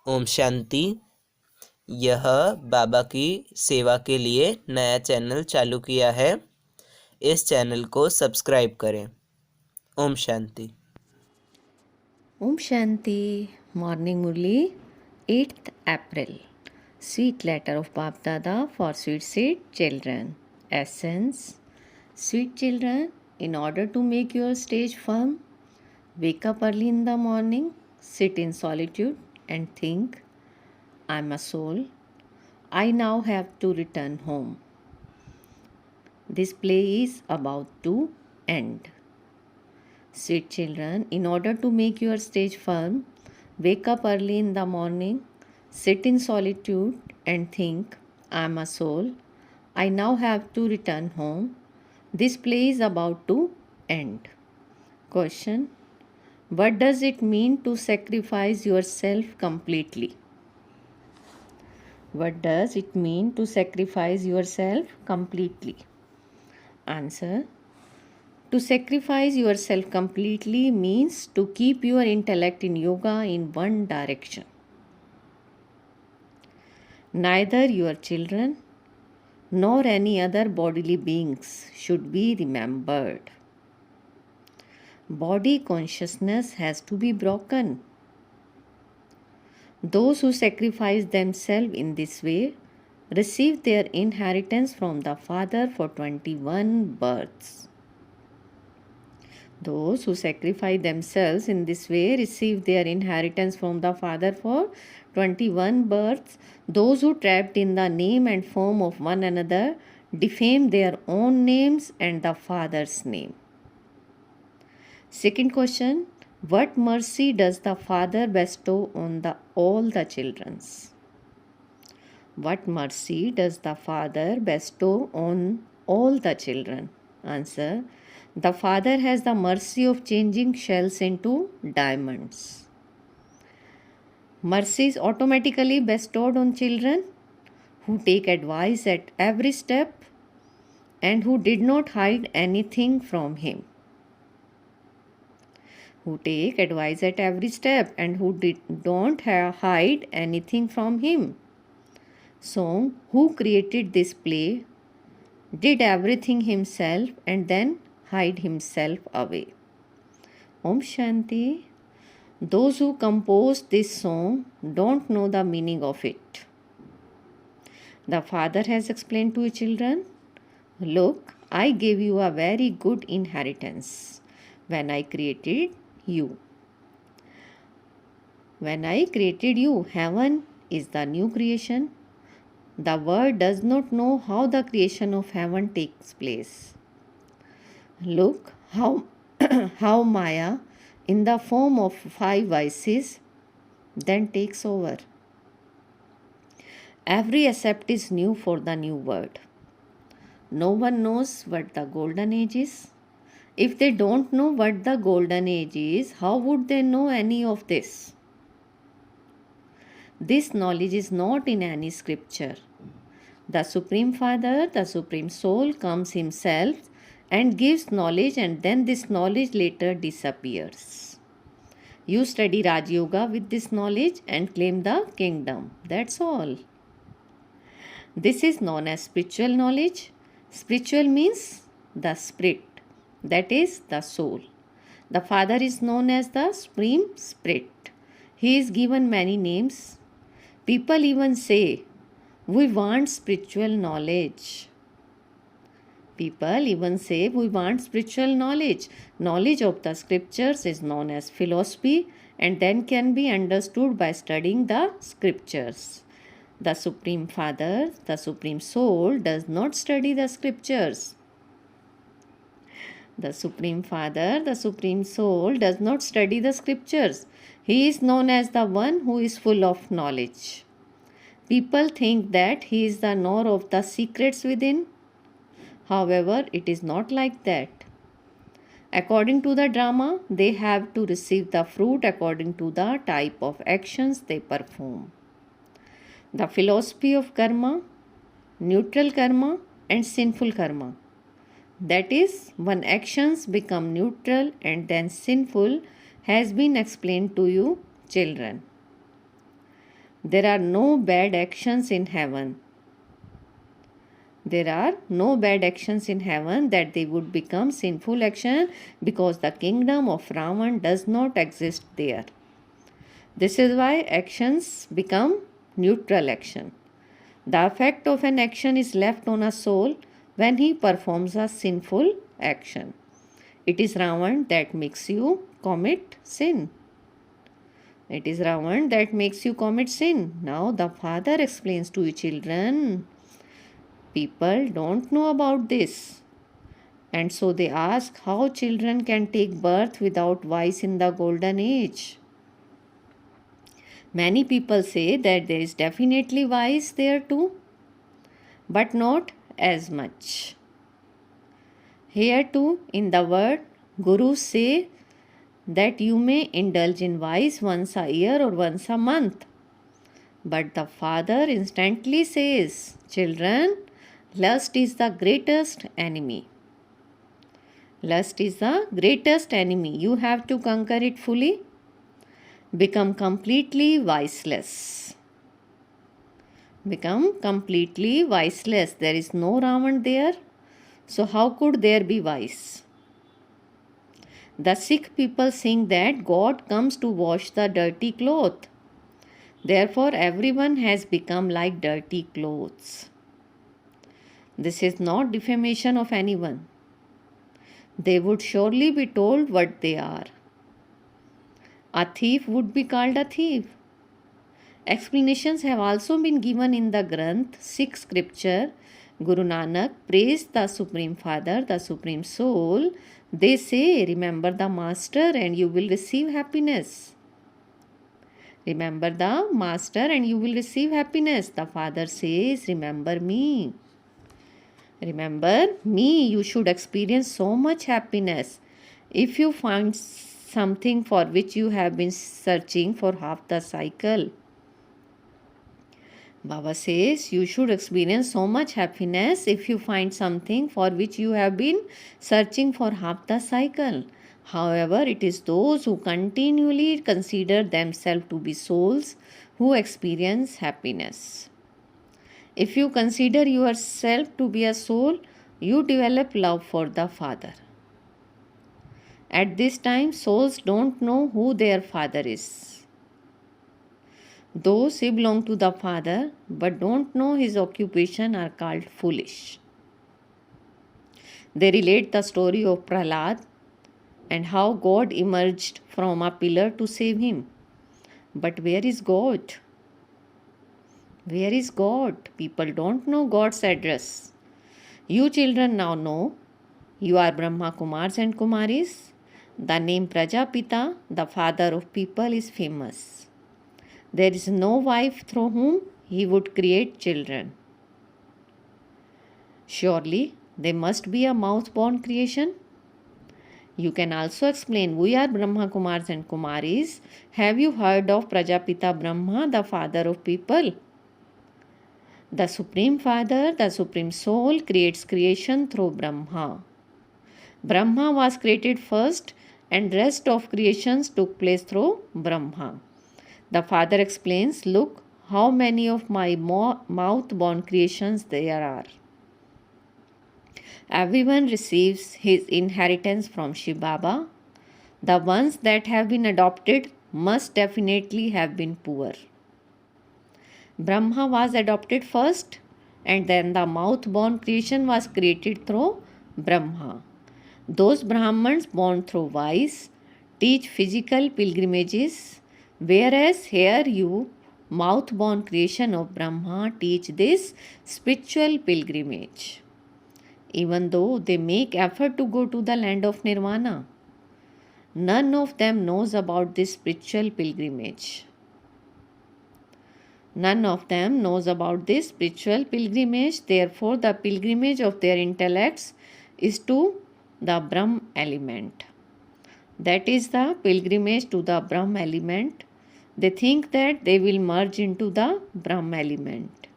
ओम शांति। यह बाबा की सेवा के लिए नया चैनल चालू किया है। इस चैनल को सब्सक्राइब करें। Om Shanti. Om Shanti, Morning Murli, 8th April. Sweet letter of Bap Dada for sweet seed children. Essence. Sweet children, in order to make your stage firm, wake up early in the morning, sit in solitude and think, I am a soul. I now have to return home. This play is about to end. Sweet children, in order to make your stage firm, wake up early in the morning, sit in solitude and think, I am a soul. I now have to return home. This play is about to end. Question. What does it mean to sacrifice yourself completely? What does it mean to sacrifice yourself completely? Answer. To sacrifice yourself completely means to keep your intellect in yoga in one direction. Neither your children nor any other bodily beings should be remembered. Body consciousness has to be broken. Those who sacrifice themselves in this way receive their inheritance from the Father for 21 births. Those who sacrifice themselves in this way receive their inheritance from the Father for 21 births. Those who trapped in the name and form of one another defame their own names and the Father's name. Second question. What mercy does the Father bestow on all the children? What mercy does the Father bestow on all the children? Answer. The Father has the mercy of changing shells into diamonds. Mercy is automatically bestowed on children who take advice at every step and who did not hide anything from Him. Who take advice at every step and who don't hide anything from Him. So, who created this play, did everything himself and then hide himself away. Om Shanti. Those who composed this song don't know the meaning of it. The Father has explained to his children, look, I gave you a very good inheritance when I created you. When I created you, heaven is the new creation. The world does not know how the creation of heaven takes place. Look how Maya, in the form of 5 vices, then takes over. Every aspect is new for the new world. No one knows what the golden age is. If they don't know what the golden age is, how would they know any of this? This knowledge is not in any scripture. The Supreme Father, the Supreme Soul, comes Himself and gives knowledge, and then this knowledge later disappears. You study Raj Yoga with this knowledge and claim the kingdom. That's all. This is known as spiritual knowledge. Spiritual means the spirit, that is the soul. The Father is known as the Supreme Spirit. He is given many names. People even say, we want spiritual knowledge. People even say we want spiritual knowledge. Knowledge of the scriptures is known as philosophy and then can be understood by studying the scriptures. The Supreme Father, the Supreme Soul, does not study the scriptures. The Supreme Father, the Supreme Soul, does not study the scriptures. He is known as the one who is full of knowledge. People think that he is the knower of the secrets within. However, it is not like that. According to the drama, they have to receive the fruit according to the type of actions they perform. The philosophy of karma, neutral karma and sinful karma. That is, when actions become neutral and then sinful, has been explained to you, children. There are no bad actions in heaven. There are no bad actions in heaven that they would become sinful action because the kingdom of Ravan does not exist there. This is why actions become neutral action. The effect of an action is left on a soul when he performs a sinful action. It is Ravan that makes you commit sin. It is Ravan that makes you commit sin. Now the father explains to his children, people don't know about this. And so they ask how children can take birth without vice in the golden age. Many people say that there is definitely vice there too, but not as much. Here too, in the word, gurus say that you may indulge in vice once a year or once a month. But the father instantly says, children, lust is the greatest enemy. Lust is the greatest enemy. You have to conquer it fully. Become completely viceless. Become completely viceless. There is no Ravan there. So how could there be vice? The Sikh people sing that God comes to wash the dirty cloth. Therefore, everyone has become like dirty clothes. This is not defamation of anyone. They would surely be told what they are. A thief would be called a thief. Explanations have also been given in the Granth, Sikh scripture. Guru Nanak praised the Supreme Father, the Supreme Soul. They say, remember the Master and you will receive happiness. Remember the Master and you will receive happiness. The Father says, remember me. Remember me, you should experience so much happiness. If you find something for which you have been searching for half the cycle, Baba says you should experience so much happiness if you find something for which you have been searching for half the cycle. However, it is those who continually consider themselves to be souls who experience happiness. If you consider yourself to be a soul, you develop love for the Father. At this time, souls don't know who their Father is. Those who belong to the Father but don't know his occupation are called foolish. They relate the story of Prahlad and how God emerged from a pillar to save him. But where is God? Where is God? People don't know God's address. You children now know you are Brahma Kumars and Kumaris. The name Prajapita, the father of people, is famous. There is no wife through whom he would create children. Surely they must be a mouth-born creation. You can also explain, we are Brahma Kumars and Kumaris. Have you heard of Prajapita Brahma, the father of people? The Supreme Father, the Supreme Soul, creates creation through Brahma. Brahma was created first and rest of creations took place through Brahma. The Father explains, look how many of my mouth-born creations there are. Everyone receives his inheritance from Shiv Baba. The ones that have been adopted must definitely have been poor. Brahma was adopted first and then the mouth-born creation was created through Brahma. Those Brahmins born through vice teach physical pilgrimages, whereas here you, mouth-born creation of Brahma, teach this spiritual pilgrimage. Even though they make effort to go to the land of Nirvana, none of them knows about this spiritual pilgrimage. None of them knows about this spiritual pilgrimage. Therefore, the pilgrimage of their intellects is to the Brahm element. That is the pilgrimage to the Brahm element. They think that they will merge into the Brahm element.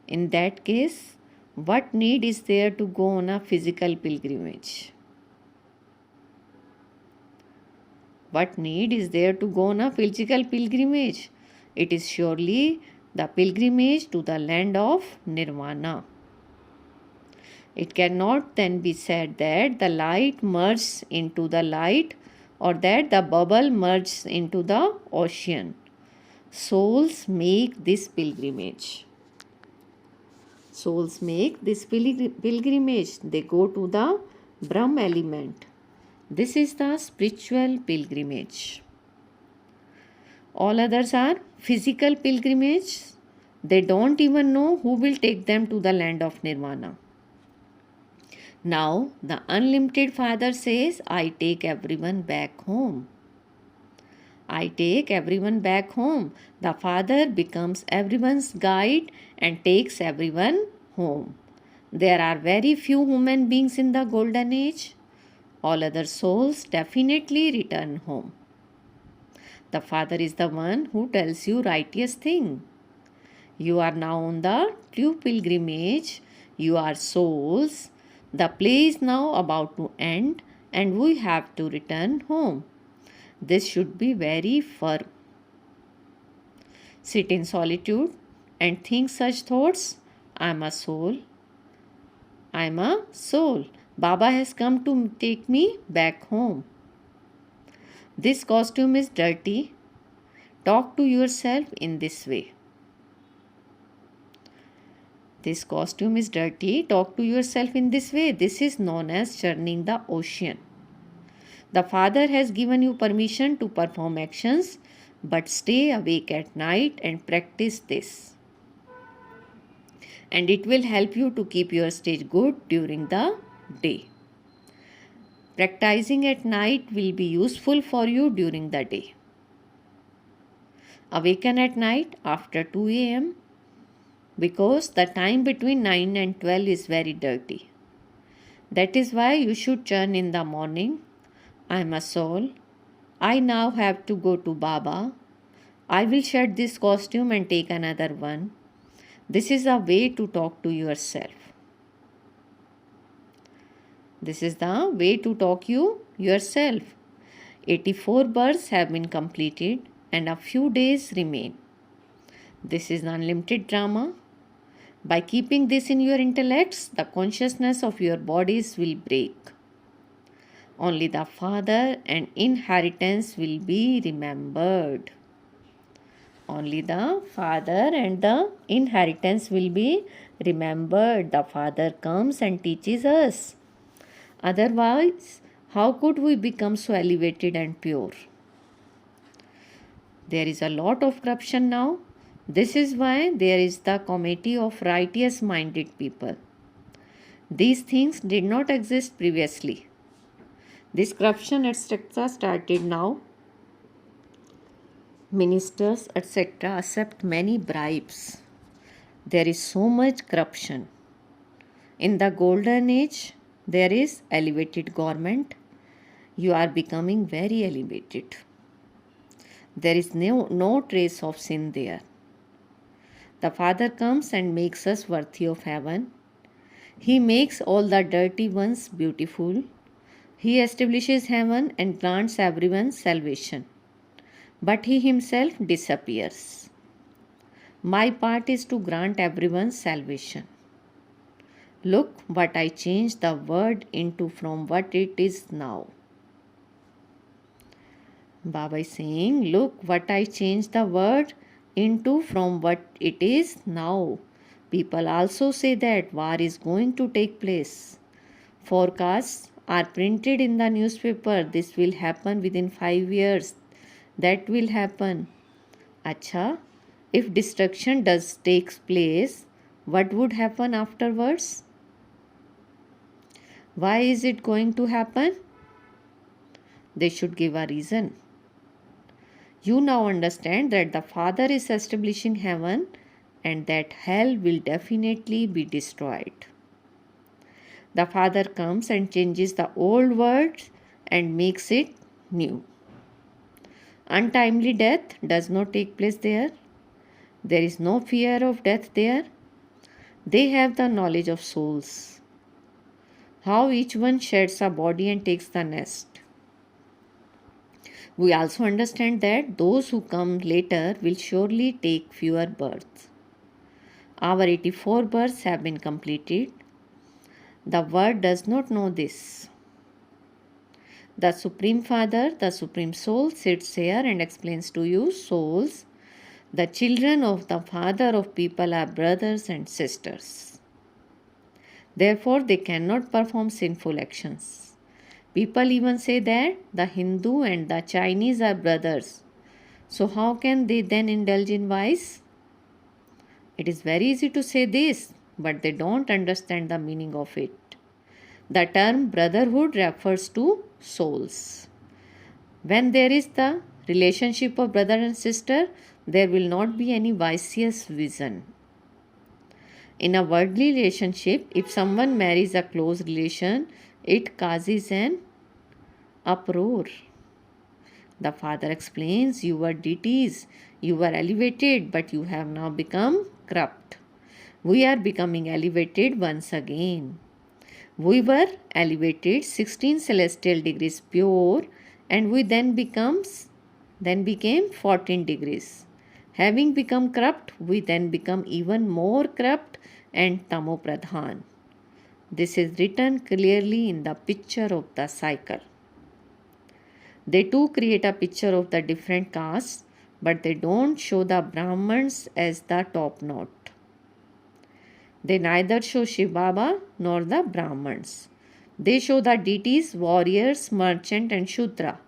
In that case, what need is there to go on a physical pilgrimage? What need is there to go on a physical pilgrimage? It is surely the pilgrimage to the land of nirvana. It cannot then be said that the light merges into the light or that the bubble merges into the ocean. Souls make this pilgrimage. Souls make this pilgrimage. They go to the Brahma element. This is the spiritual pilgrimage. All others are physical pilgrimage. They don't even know who will take them to the land of nirvana. Now, the unlimited Father says, I take everyone back home. I take everyone back home. The Father becomes everyone's guide and takes everyone home. There are very few human beings in the golden age. All other souls definitely return home. The Father is the one who tells you righteous thing. You are now on the true pilgrimage. You are souls. The play is now about to end and we have to return home. This should be very firm. Sit in solitude and think such thoughts. I am a soul. I am a soul. Baba has come to take me back home. This costume is dirty. Talk to yourself in this way. This costume is dirty. Talk to yourself in this way. This is known as churning the ocean. The Father has given you permission to perform actions, but stay awake at night and practice this. And it will help you to keep your stage good during the day. Practicing at night will be useful for you during the day. Awaken at night after 2 a.m. because the time between 9 and 12 is very dirty. That is why you should churn in the morning. I am a soul. I now have to go to Baba. I will shed this costume and take another one. This is a way to talk to yourself. This is the way to talk you yourself. 84 births have been completed and a few days remain. This is the unlimited drama. By keeping this in your intellects, the consciousness of your bodies will break. Only the Father and inheritance will be remembered. Only the Father and the inheritance will be remembered. The Father comes and teaches us. Otherwise, how could we become so elevated and pure? There is a lot of corruption now. This is why there is the committee of righteous minded people. These things did not exist previously. This corruption etc. started now. Ministers etc. accept many bribes. There is so much corruption. In the golden age, there is elevated government. You are becoming very elevated. There is no trace of sin there. The Father comes and makes us worthy of heaven. He makes all the dirty ones beautiful. He establishes heaven and grants everyone salvation. But he himself disappears. My part is to grant everyone salvation. Look what I changed the word into from what it is now. Baba is saying, look what I changed the word into from what it is now. People also say that war is going to take place. Forecasts are printed in the newspaper. This will happen within 5 years. That will happen. Acha, if destruction does takes place, what would happen afterwards? Why is it going to happen? They should give a reason. You now understand that the Father is establishing heaven and that hell will definitely be destroyed. The Father comes and changes the old world and makes it new. Untimely death does not take place there. There is no fear of death there. They have the knowledge of souls. How each one sheds a body and takes the nest. We also understand that those who come later will surely take fewer births. Our 84 births have been completed. The world does not know this. The Supreme Father, the Supreme Soul, sits here and explains to you, souls, the children of the Father of people are brothers and sisters. Therefore, they cannot perform sinful actions. People even say that the Hindu and the Chinese are brothers. So, how can they then indulge in vice? It is very easy to say this, but they don't understand the meaning of it. The term brotherhood refers to souls. When there is the relationship of brother and sister, there will not be any vicious vision. In a worldly relationship, if someone marries a close relation, it causes an uproar. The Father explains, you were deities, you were elevated, but you have now become corrupt. We are becoming elevated once again. We were elevated 16 celestial degrees pure, and we then became 14 degrees. Having become corrupt, we then become even more corrupt and tamopradhan. This is written clearly in the picture of the cycle. They too create a picture of the different castes, but they don't show the Brahmins as the top note. They neither show Shiv Baba nor the Brahmins. They show the deities, warriors, merchant and Shudra.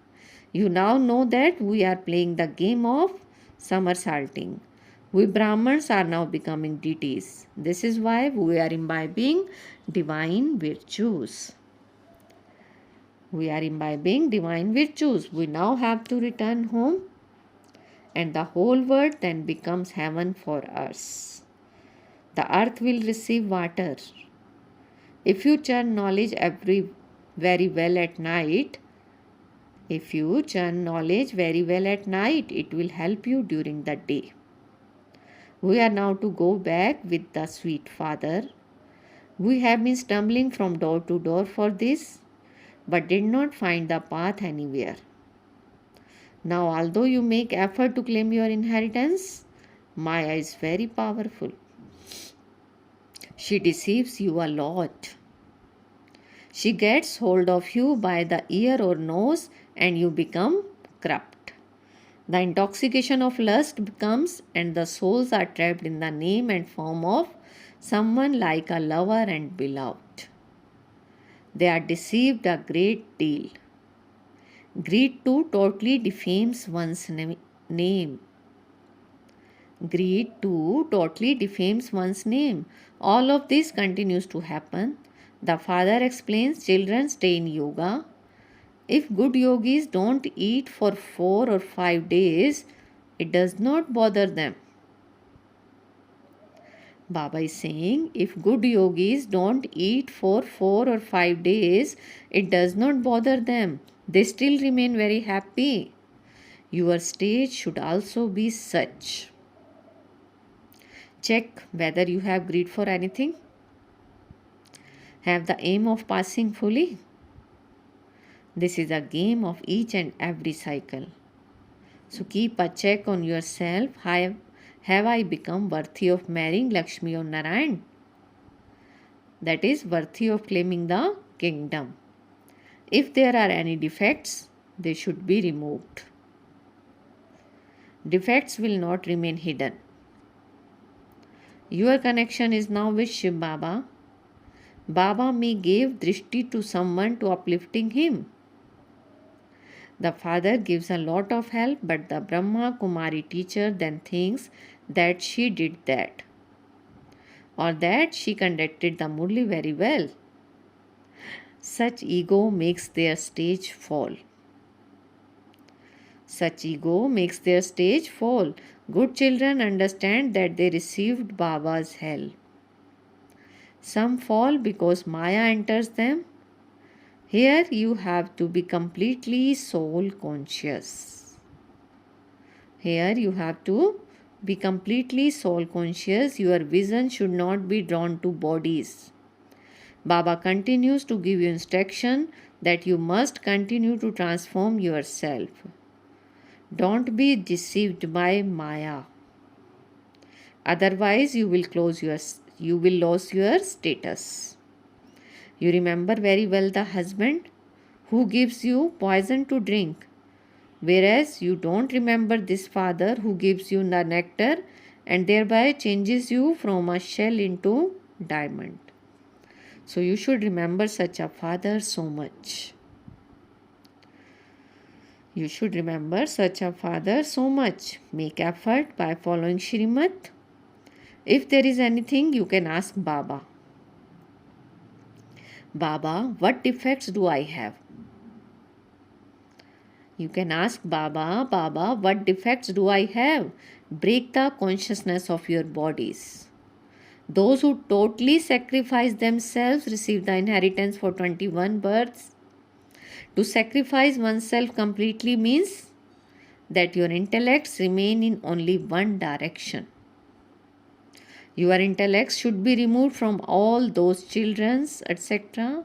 You now know that we are playing the game of somersaulting. We Brahmins are now becoming deities. This is why we are imbibing divine virtues. We are imbibing divine virtues. We now have to return home, and the whole world then becomes heaven for us. The earth will receive water. If you churn knowledge very well at night, it will help you during the day. We are now to go back with the sweet Father. We have been stumbling from door to door for this, but did not find the path anywhere. Now, although you make effort to claim your inheritance, Maya is very powerful. She deceives you a lot. She gets hold of you by the ear or nose and you become corrupt. The intoxication of lust comes and the souls are trapped in the name and form of someone like a lover and beloved. They are deceived a great deal. Greed too totally defames one's name. Greed too totally defames one's name. All of this continues to happen. The Father explains, children, stay in yoga. If good yogis don't eat for 4 or 5 days, it does not bother them. Baba is saying, if good yogis don't eat for 4 or 5 days, it does not bother them. They still remain very happy. Your stage should also be such. Check whether you have greed for anything. Have the aim of passing fully. This is a game of each and every cycle. So keep a check on yourself. Have I become worthy of marrying Lakshmi or Narayan? That is worthy of claiming the kingdom. If there are any defects, they should be removed. Defects will not remain hidden. Your connection is now with Shiv Baba. Baba may give drishti to someone to uplifting him. The Father gives a lot of help, but the Brahma Kumari teacher then thinks that she did that, or that she conducted the murli very well. Such ego makes their stage fall. Good children understand that they received Baba's help. Some fall because Maya enters them. Here you have to be completely soul conscious. Your vision should not be drawn to bodies. Baba continues to give you instruction that you must continue to transform yourself. Don't be deceived by Maya. Otherwise, you will lose your status. You remember very well the husband who gives you poison to drink, whereas you don't remember this father who gives you the nectar and thereby changes you from a shell into diamond. So you should remember such a father so much. You should remember such a father so much. Make effort by following Shrimad. If there is anything, you can ask Baba. Baba, what defects do I have? You can ask Baba, Baba, what defects do I have? Break the consciousness of your bodies. Those who totally sacrifice themselves receive the inheritance for 21 births. To sacrifice oneself completely means that your intellects remain in only one direction. Your intellects should be removed from all those children's, etc.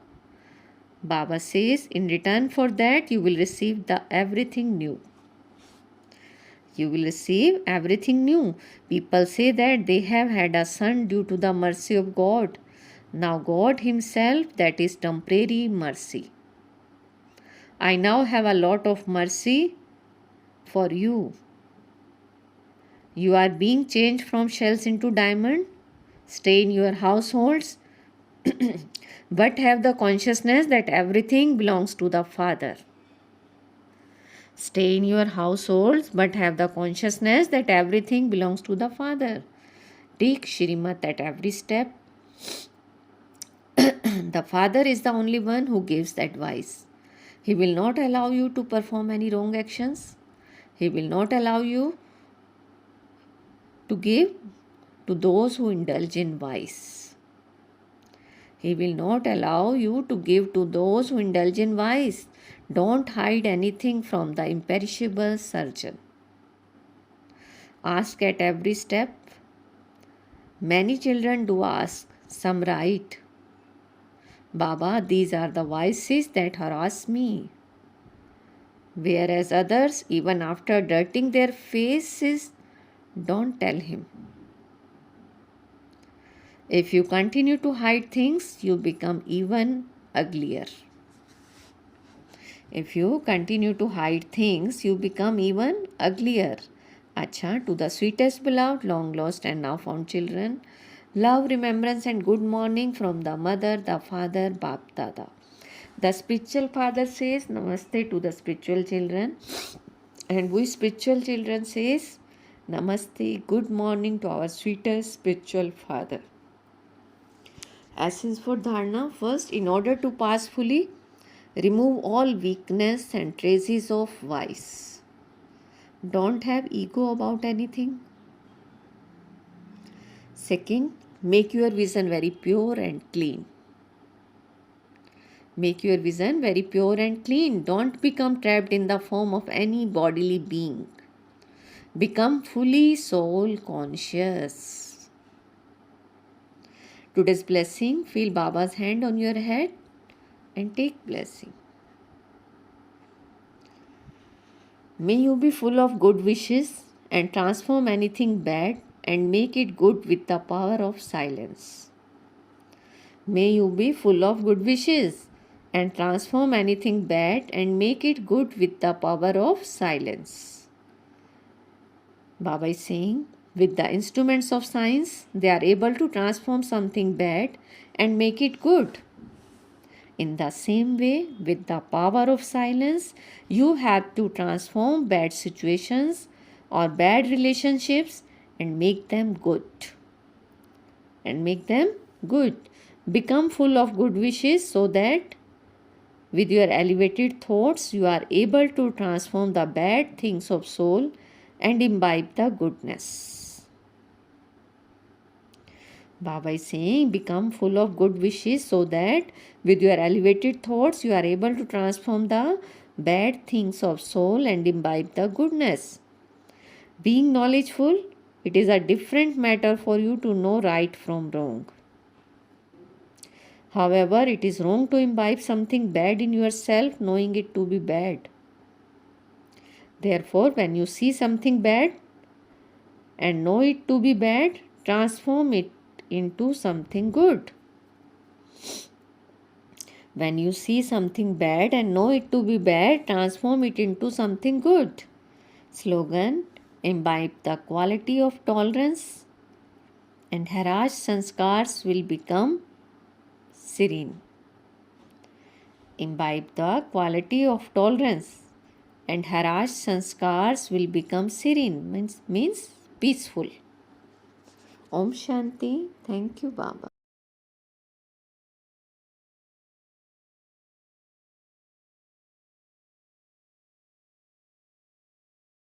Baba says, in return for that, you will receive the everything new. You will receive everything new. People say that they have had a son due to the mercy of God. Now God Himself, that is temporary mercy. I now have a lot of mercy for you. You are being changed from shells into diamond. Stay in your households, but have the consciousness that everything belongs to the Father. Stay in your households, but have the consciousness that everything belongs to the Father. Take Shrimat at every step. The Father is the only one who gives advice. He will not allow you to perform any wrong actions. He will not allow you to give to those who indulge in vice. He will not allow you to give to those who indulge in vice. Don't hide anything from the imperishable surgeon. Ask at every step. Many children do ask, some write, Baba, these are the vices that harass me. Whereas others, even after dirtying their faces, don't tell him. If you continue to hide things, you become even uglier. If you continue to hide things, you become even uglier. Acha, to the sweetest beloved, long lost and now found children, love, remembrance and good morning from the mother, the father, Bap Dada. The spiritual father says Namaste to the spiritual children, and we spiritual children says Namaste, good morning to our sweetest spiritual father. Essence for Dharana. First, in order to pass fully, remove all weakness and traces of vice. Don't have ego about anything. Second, make your vision very pure and clean. Make your vision very pure and clean. Don't become trapped in the form of any bodily being. Become fully soul conscious. Today's blessing, feel Baba's hand on your head and take blessing. May you be full of good wishes and transform anything bad and make it good with the power of silence. May you be full of good wishes and transform anything bad and make it good with the power of silence. Baba is saying, with the instruments of science, they are able to transform something bad and make it good. In the same way, with the power of silence, you have to transform bad situations or bad relationships and make them good. Become full of good wishes so that with your elevated thoughts, you are able to transform the bad things of soul and imbibe the goodness. Baba is saying, become full of good wishes so that with your elevated thoughts, you are able to transform the bad things of soul and imbibe the goodness. Being knowledgeful, it is a different matter for you to know right from wrong. However, it is wrong to imbibe something bad in yourself, knowing it to be bad. Therefore, when you see something bad and know it to be bad, transform it into something good. When you see something bad and know it to be bad, transform it into something good. Slogan: imbibe the quality of tolerance and harassed sanskars will become serene. Imbibe the quality of tolerance and harassed sanskars will become serene, means peaceful. Om Shanti. Thank you, Baba.